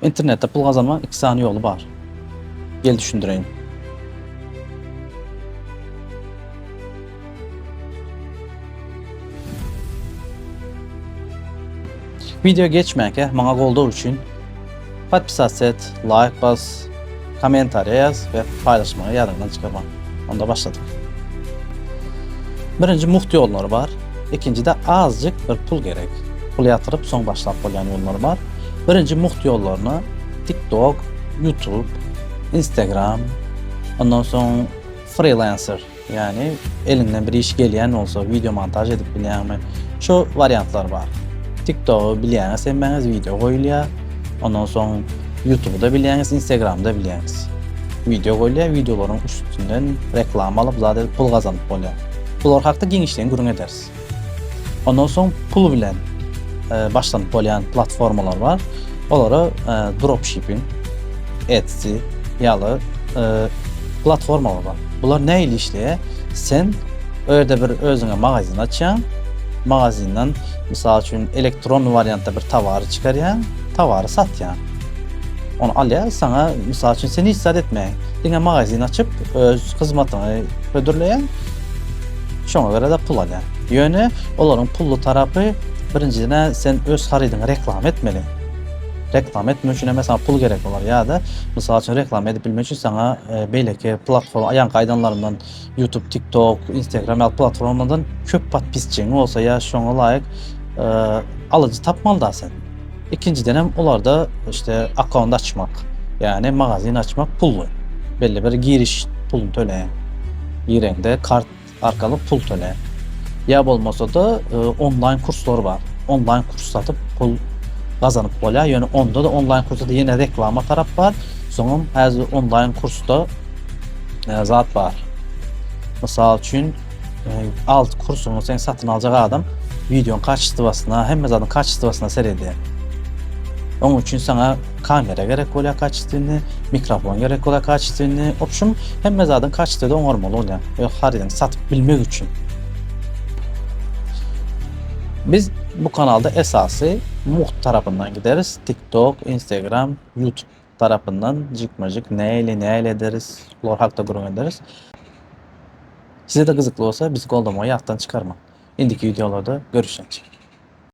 İnternette pul kazanma 2 tane yolu var. Gel düşündüreyim. Video geçmeyke bana goldur için подписаться et, like bas, komentar yaz ve paylaşmayı yadından çıkarma. Onda başladık. Birinci muht yolları var. İkinci de azıcık bir pul gerek. Pul yatırıp son başlap olan yolları var. Birinci muht yollarını TikTok, YouTube, Instagram, ondan sonra freelancer, yani elinden bir iş gelen olsa video montaj edip bilen mi? Şu varyantlar var. TikTok'u biliyeniz, sevmeniz video koyuluyor. Ondan sonra YouTube'da biliyeniz, Instagram'da biliyeniz. Video koyuluyor, videoların üstünden reklam alıp zaten pul kazanıp oluyor. Bular hakkında genişleyen gürün ederiz. Ondan sonra pul bilen başlanıp olayan platformalar var. Onlara dropshipping, Etsy, yalı platformalar var. Bunlar ne ile işleye? Sen öyle bir özüne magazin açacaksın. Magazinden misal için elektron varyantta bir tavarı çıkarayan, tavarı sat yani. Onu al ya, sana misal için seni hiç etmeyin. Yine magazin açıp öz hizmetini ödürleyen, şuna göre de pul al yani. Yönü onların pullu tarafı birinciden sen öz haridini reklam etmeli. Reklam etmek için mesela pul gerek olur ya da misal için reklam edebilmek için sana belki platform ayan kaydanlarından YouTube, TikTok, Instagram platformlarından köp patpisçin olsa ya şuna layık alıcı tapmalı da sen. İkinci dönem onlarda işte account açmak, yani magazin açmak pullu. Belli bir giriş pulun töle. Yerinde kart arkalı pul töle. Ya olmasa da online kurslar var. Online kurs satıp pul kazanıp oluyor. Yani onda da online kursta da yine reklama taraf var. Sonra her online kursta zat var. Misal için alt kursunu sen satın alacak adam videonun kaç istivasına hem zaten kaç istivasına seyrediyor. Onun için sana kamera gerek oluyor kaçtığını, mikrofon gerek oluyor kaçtığını, option hem zaten kaçtığı da normal oluyor. Yok harbiden satıp bilmek için. Biz bu kanalda esası muht tarafından gideriz. TikTok, Instagram, YouTube tarafından cıkmacık neyle ederiz. Lor hakta gurur ederiz. Size de kızıklı olsa bizi goldamayı alttan çıkarma. İndiki videolarda görüşeceğiz.